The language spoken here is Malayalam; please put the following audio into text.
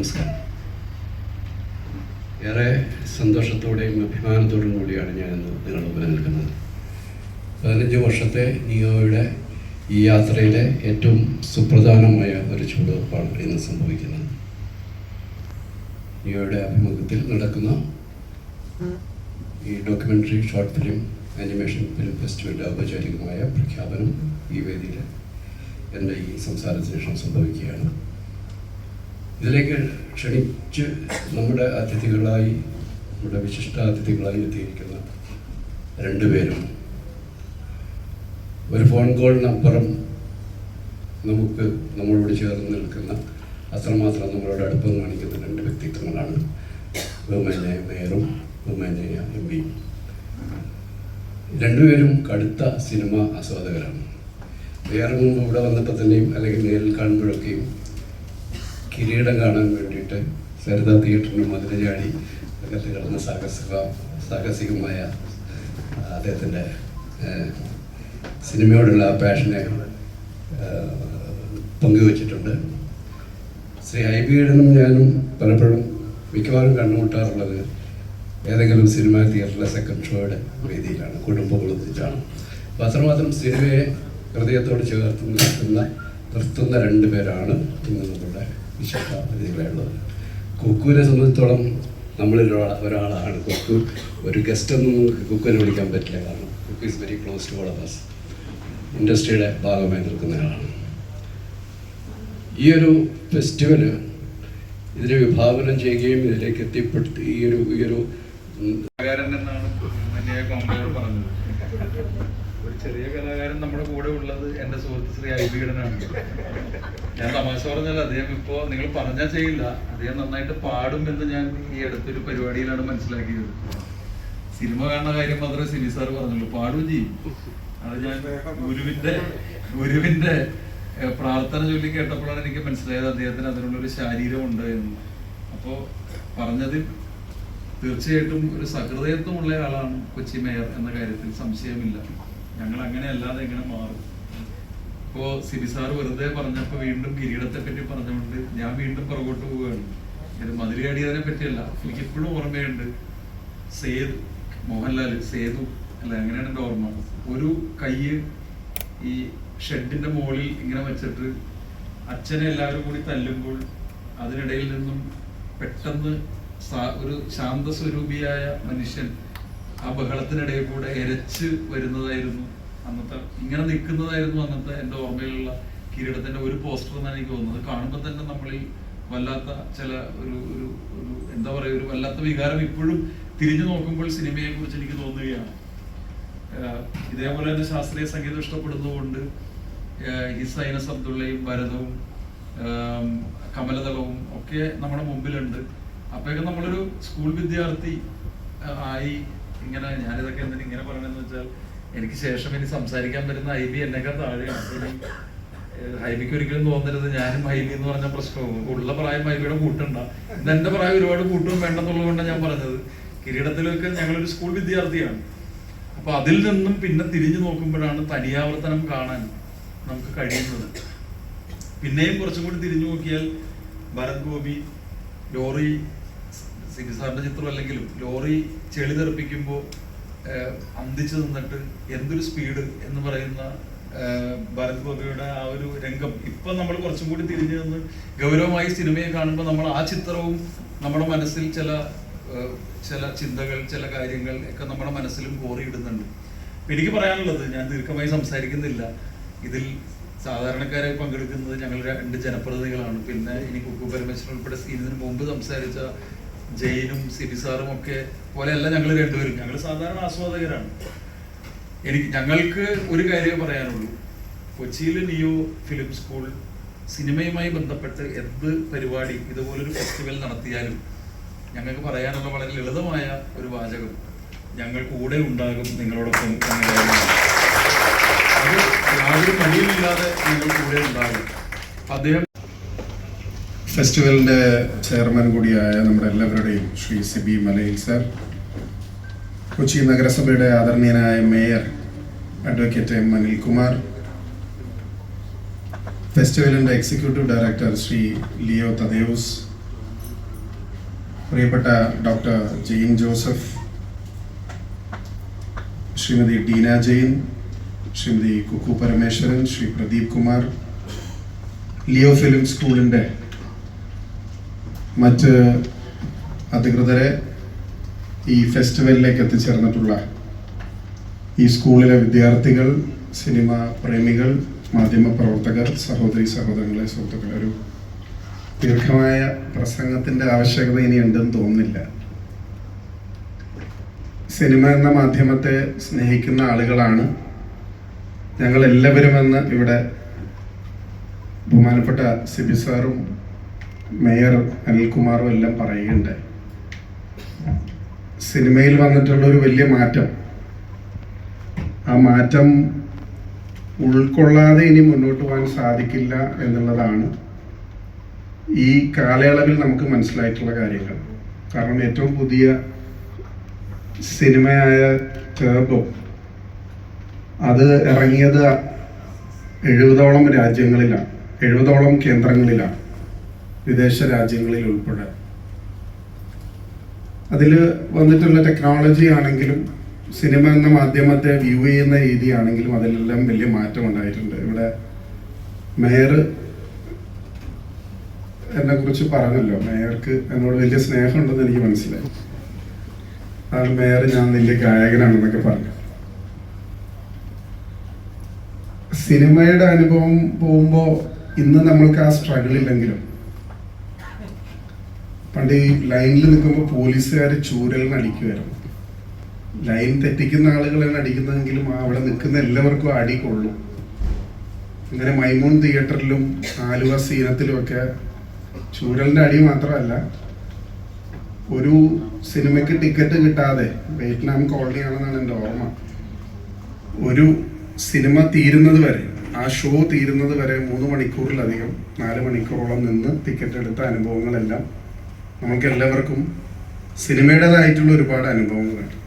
നമസ്കാരം. ഏറെ സന്തോഷത്തോടെയും അഭിമാനത്തോടും കൂടിയാണ് ഞാനിന്ന് നിങ്ങളുടെ മുമ്പിൽ നിൽക്കുന്നത്. 15 വർഷത്തെ നിയോയുടെ ഈ യാത്രയിലെ ഏറ്റവും സുപ്രധാനമായ ഒരു ചുവടുവെപ്പാണ് ഇന്ന് സംഭവിക്കുന്നത്. നിയോയുടെ ആഭിമുഖ്യത്തിൽ നടക്കുന്ന ഈ documentary short film animation film ഫെസ്റ്റിവലിൻ്റെ ഔപചാരികമായ പ്രഖ്യാപനം ഈ വേദിയിൽ എൻ്റെ ഈ സംസാരത്തിന് ശേഷം സംഭവിക്കുകയാണ്. ഇതിലേക്ക് ക്ഷണിച്ച് നമ്മുടെ അതിഥികളായി, നമ്മുടെ വിശിഷ്ടാതിഥികളായി എത്തിയിരിക്കുന്ന രണ്ടുപേരും ഒരു ഫോൺ കോളിനപ്പുറം നമ്മളോട് ചേർന്ന് നിൽക്കുന്ന അത്രമാത്രം നമ്മളോട് അടുപ്പം കാണിക്കുന്ന രണ്ട് വ്യക്തിത്വങ്ങളാണ് ബഹുമാന്യായ മേയറും ബഹുമാന്യായ MP. രണ്ടുപേരും കടുത്ത സിനിമ ആസ്വാദകരാണ്. വേറെ മുമ്പ് ഇവിടെ വന്നപ്പോൾ തന്നെയും അല്ലെങ്കിൽ നേരിൽ കാണുമ്പോഴൊക്കെയും കിരീടം കാണാൻ വേണ്ടിയിട്ട് സരിത തിയേറ്ററിന് മതിൽ ചാടി അകത്ത് കിടന്ന സാഹസികമായ അദ്ദേഹത്തിൻ്റെ സിനിമയോടുള്ള ആ പാഷനെ പങ്കുവച്ചിട്ടുണ്ട്. ശ്രീ ഹൈബിയുടെനും ഞാനും പലപ്പോഴും മിക്കവാറും കണ്ടുമുട്ടാറുള്ളത് ഏതെങ്കിലും സിനിമ തിയേറ്ററിലെ സെക്കൻഡ് ഷോയുടെ വേദിയിലാണ്, കുടുംബങ്ങൾ ഒന്നിച്ചാണ്. അപ്പോൾ അത്രമാത്രം സിനിമയെ ഹൃദയത്തോട് ചേർത്ത് നിർത്തുന്ന രണ്ടുപേരാണ് ഇന്ന് നമ്മുടെ വിശേഷ അതിഥികളുള്ളത്. കുക്കുവിനെ സംബന്ധിച്ചോളം നമ്മളിൽ ഒരാളാണ് കുക്കു. ഒരു ഗസ്റ്റൊന്നും നമുക്ക് കുക്കുവിനെ വിളിക്കാൻ പറ്റില്ല, കാരണം Kukku is very close to all of us. ഇൻഡസ്ട്രിയുടെ ഭാഗമായി നിൽക്കുന്നയാളാണ്. ഈ ഒരു ഫെസ്റ്റിവല് ഇതിനെ വിഭാവനം ചെയ്യുകയും ഇതിലേക്ക് എത്തിപ്പെടുത്തി ഈ ഒരു പറഞ്ഞത് ഒരു ചെറിയ കലാകാരൻ നമ്മുടെ കൂടെ ഉള്ളത് എൻ്റെ സുഹൃത്ത് ശ്രീ ഹൈബിയുടനാണ്. ഞാൻ തമാശ പറഞ്ഞാൽ അദ്ദേഹം ഇപ്പോൾ നിങ്ങൾ പറഞ്ഞാൽ ചെയ്യില്ല, അദ്ദേഹം നന്നായിട്ട് പാടുമെന്ന് ഞാൻ ഈ അടുത്തൊരു പരിപാടിയിലാണ് മനസ്സിലാക്കിയത്. സിനിമ കാണുന്ന കാര്യം മാത്രമേ സിനി സാർ പറഞ്ഞുള്ളൂ, പാടും ചെയ്യും. അത് ഞാൻ ഗുരുവിന്റെ പ്രാർത്ഥന ചൊല്ലി കേട്ടപ്പോഴാണ് എനിക്ക് മനസ്സിലായത് അദ്ദേഹത്തിന് അതിനുള്ളൊരു ശാരീരമുണ്ട് എന്ന്. അപ്പോൾ പറഞ്ഞതിൽ തീർച്ചയായിട്ടും ഒരു സഹൃദയത്വമുള്ള ആളാണ് കൊച്ചി മേയർ എന്ന കാര്യത്തിൽ സംശയമില്ല. ഞങ്ങൾ അങ്ങനെ അല്ലാതെ എങ്ങനെ മാറും? ഇപ്പോ സിബി സാർ വെറുതെ പറഞ്ഞപ്പോൾ വീണ്ടും കിരീടത്തെ പറ്റി പറഞ്ഞുകൊണ്ട് ഞാൻ വീണ്ടും പുറകോട്ട് പോവുകയാണ്. ഇത് മതിലുകാടിയതിനെ പറ്റിയല്ല, എനിക്കിപ്പോഴും ഓർമ്മയുണ്ട്. സേതു മോഹൻലാൽ സേതു അല്ല, അങ്ങനെയാണ് എൻ്റെ ഓർമ്മ. ഒരു കയ്യ് ഈ ഷെഡിന്റെ മുകളിൽ ഇങ്ങനെ വെച്ചിട്ട് അച്ഛനെ എല്ലാവരും കൂടി തല്ലുമ്പോൾ അതിനിടയിൽ നിന്നും പെട്ടെന്ന് ഒരു ശാന്തസ്വരൂപിയായ മനുഷ്യൻ ആ ബഹളത്തിനിടയിൽ കൂടെ എരച്ച് വരുന്നതായിരുന്നു അന്നത്തെ, ഇങ്ങനെ നിൽക്കുന്നതായിരുന്നു അന്നത്തെ എൻ്റെ ഓർമ്മയിലുള്ള കിരീടത്തിന്റെ ഒരു പോസ്റ്റർ എന്നാണ് എനിക്ക് തോന്നുന്നത്. കാണുമ്പോൾ തന്നെ നമ്മളിൽ വല്ലാത്ത ചില ഒരു ഒരു ഒരു എന്താ പറയുക, ഒരു വല്ലാത്ത വികാരം ഇപ്പോഴും തിരിഞ്ഞു നോക്കുമ്പോൾ സിനിമയെ കുറിച്ച് എനിക്ക് തോന്നുകയാണ്. ഇതേപോലെ തന്നെ ശാസ്ത്രീയ സംഗീതം ഇഷ്ടപ്പെടുന്നതുകൊണ്ട് ഹിസൈനസ് അബ്ദുള്ളയും ഭരതവും കമലദളവും ഒക്കെ നമ്മുടെ മുമ്പിലുണ്ട്. അപ്പോഴൊക്കെ നമ്മളൊരു സ്കൂൾ വിദ്യാർത്ഥി ആയി ഇങ്ങനെ, ഞാനിതൊക്കെ എന്തിനാ ഇങ്ങനെ പറയണെന്ന് വെച്ചാൽ എനിക്ക് ശേഷം ഇനി സംസാരിക്കാൻ വരുന്ന ഹൈബി എന്നേക്കാൾ താഴെയാണ്. ഹൈബിക്ക് ഒരിക്കലും തോന്നരുത് ഞാനും ഹൈബി എന്ന് പറഞ്ഞ പ്രശ്നവും ഉള്ള പ്രായം ഹൈബിയുടെ കൂട്ടുണ്ട. ഇന്ന് എന്റെ പ്രായം ഒരുപാട് കൂട്ടും വേണ്ടെന്നുള്ളത് കൊണ്ടാണ് ഞാൻ പറഞ്ഞത്. കിരീടത്തിലൊക്കെ ഞങ്ങളൊരു സ്കൂൾ വിദ്യാർത്ഥിയാണ്. അപ്പൊ അതിൽ നിന്നും പിന്നെ തിരിഞ്ഞു നോക്കുമ്പോഴാണ് തനിയാവർത്തനം കാണാൻ നമുക്ക് കഴിയുന്നത്. പിന്നെയും കുറച്ചും കൂടി തിരിഞ്ഞു നോക്കിയാൽ ഭരത് ഗോപി ലോറി, സിബി സാറിന്റെ ചിത്രം അല്ലെങ്കിലും ലോറി ചെളി തെറിപ്പിക്കുമ്പോൾ അന്തിച്ചു നിന്നിട്ട് എന്തൊരു സ്പീഡ് എന്ന് പറയുന്ന ഭരത് ഗോപിയുടെ ആ ഒരു രംഗം ഇപ്പൊ നമ്മൾ കുറച്ചും കൂടി തിരിഞ്ഞു നിന്ന് ഗൗരവമായി സിനിമയെ കാണുമ്പോൾ നമ്മൾ ആ ചിത്രവും നമ്മുടെ മനസ്സിൽ ചില ചിന്തകൾ, ചില കാര്യങ്ങൾ ഒക്കെ നമ്മുടെ മനസ്സിലും കോറിയിടുന്നുണ്ട്. എനിക്ക് പറയാനുള്ളത്, ഞാൻ ദീർഘമായി സംസാരിക്കുന്നില്ല, ഇതിൽ സാധാരണക്കാരായി പങ്കെടുക്കുന്നത് ഞങ്ങൾ 2 ജനപ്രതിനിധികളാണ്. പിന്നെ ഇനി കുക്കു പരമേശ്വരൻ ഉൾപ്പെടെ ഇതിനു മുമ്പ് സംസാരിച്ച ജയിനും സിബി സാറും ഒക്കെ പോലെയല്ല ഞങ്ങൾ രണ്ടുപേരും. ഞങ്ങൾ സാധാരണ ആസ്വാദകരാണ്. ഞങ്ങൾക്ക് ഒരു കാര്യമേ പറയാനുള്ളൂ, കൊച്ചിയിൽ നിയോ ഫിലിം സ്കൂൾ സിനിമയുമായി ബന്ധപ്പെട്ട് എന്ത് പരിപാടി ഇതുപോലൊരു ഫെസ്റ്റിവൽ നടത്തിയാലും ഞങ്ങൾക്ക് പറയാനുള്ള വളരെ ലളിതമായ ഒരു വാചകം, ഞങ്ങൾ കൂടെ ഉണ്ടാകും നിങ്ങളോടൊപ്പം. അത് യാതൊരു മടിയുമില്ലാതെ ഞങ്ങൾ കൂടെ ഉണ്ടാകും. അദ്ദേഹം ഫെസ്റ്റിവലിൻ്റെ ചെയർമാൻ കൂടിയായ നമ്മുടെ എല്ലാവരുടെയും ശ്രീ സിബി മലയിൽ സർ, കൊച്ചി നഗരസഭയുടെ ആദരണീയനായ മേയർ അഡ്വക്കേറ്റ് M. അനിൽകുമാർ, ഫെസ്റ്റിവലിൻ്റെ executive director Shri Leo Thaddeus, പ്രിയപ്പെട്ട doctor Jain Joseph, Shrimati Tina Jain, Shrimati Kukku Parameswaran, Shri Pradeep Kumar, Leo film സ്കൂളിൻ്റെ മറ്റ് അധികൃതരെ, ഈ ഫെസ്റ്റിവലിലേക്ക് എത്തിച്ചേർന്നിട്ടുള്ള ഈ സ്കൂളിലെ വിദ്യാർത്ഥികൾ, സിനിമ പ്രേമികൾ, മാധ്യമപ്രവർത്തകർ, സഹോദരി സഹോദരങ്ങളെ, സുഹൃത്തുക്കളെ, ഒരു ദീർഘമായ പ്രസംഗത്തിൻ്റെ ആവശ്യകത ഇനി ഉണ്ടെന്ന് തോന്നുന്നില്ല. സിനിമ എന്ന മാധ്യമത്തെ സ്നേഹിക്കുന്ന ആളുകളാണ് ഞങ്ങൾ എല്ലാവരുമെന്ന് ഇവിടെ ബഹുമാനപ്പെട്ട സിബി സാറും മേയർ അനിൽകുമാറും എല്ലാം പറയുകയുണ്ടായി. സിനിമയിൽ വന്നിട്ടുള്ള ഒരു വലിയ മാറ്റം, ആ മാറ്റം ഉൾക്കൊള്ളാതെ ഇനി മുന്നോട്ട് പോകാൻ സാധിക്കില്ല എന്നുള്ളതാണ് ഈ കാലയളവിൽ നമുക്ക് മനസ്സിലായിട്ടുള്ള കാര്യങ്ങൾ. കാരണം ഏറ്റവും പുതിയ സിനിമയായ ടർബോ അത് ഇറങ്ങിയത് 70ഓളം രാജ്യങ്ങളിലാണ്, 70ഓളം കേന്ദ്രങ്ങളിലാണ്, വിദേശ രാജ്യങ്ങളിൽ ഉൾപ്പെടെ. അതിൽ വന്നിട്ടുള്ള ടെക്നോളജി ആണെങ്കിലും സിനിമ എന്ന മാധ്യമത്തെ വ്യൂ ചെയ്യുന്ന രീതിയാണെങ്കിലും അതിലെല്ലാം വലിയ മാറ്റം ഉണ്ടായിട്ടുണ്ട്. ഇവിടെ മേയർ എന്നെ കുറിച്ച് പറഞ്ഞല്ലോ, മേയർക്ക് എന്നോട് വലിയ സ്നേഹമുണ്ടെന്ന് എനിക്ക് മനസ്സിലായി. അതാണ് മേയർ ഞാൻ വലിയ ഗായകനാണെന്നൊക്കെ പറഞ്ഞു. സിനിമയുടെ അനുഭവം പോകുമ്പോൾ ഇന്ന് നമ്മൾക്ക് ആ സ്ട്രഗിൾ ഇല്ലെങ്കിലും പണ്ട് ഈ ലൈനിൽ നിൽക്കുമ്പോൾ പോലീസുകാർ ചൂരലിന് അടിക്കുമായിരുന്നു. ലൈൻ തെറ്റിക്കുന്ന ആളുകളാണ് അടിക്കുന്നതെങ്കിലും അവിടെ നിൽക്കുന്ന എല്ലാവർക്കും അടി കൊള്ളും. ഇങ്ങനെ മൈമൂൺ തിയേറ്ററിലും ആലുവ സീനത്തിലുമൊക്കെ ചൂരലിൻ്റെ അടി മാത്രമല്ല, ഒരു സിനിമയ്ക്ക് ടിക്കറ്റ് കിട്ടാതെ, വിയറ്റ്നാം കോളനിയാണെന്നാണ് എൻ്റെ ഓർമ്മ, ഒരു സിനിമ തീരുന്നത് വരെ, ആ ഷോ തീരുന്നത് വരെ 3 മണിക്കൂറിലധികം 4 മണിക്കൂറോളം നിന്ന് ടിക്കറ്റ് എടുത്ത അനുഭവങ്ങളെല്ലാം നമുക്ക് എല്ലാവർക്കും സിനിമയുടേതായിട്ടുള്ള ഒരുപാട് അനുഭവങ്ങളുണ്ട്.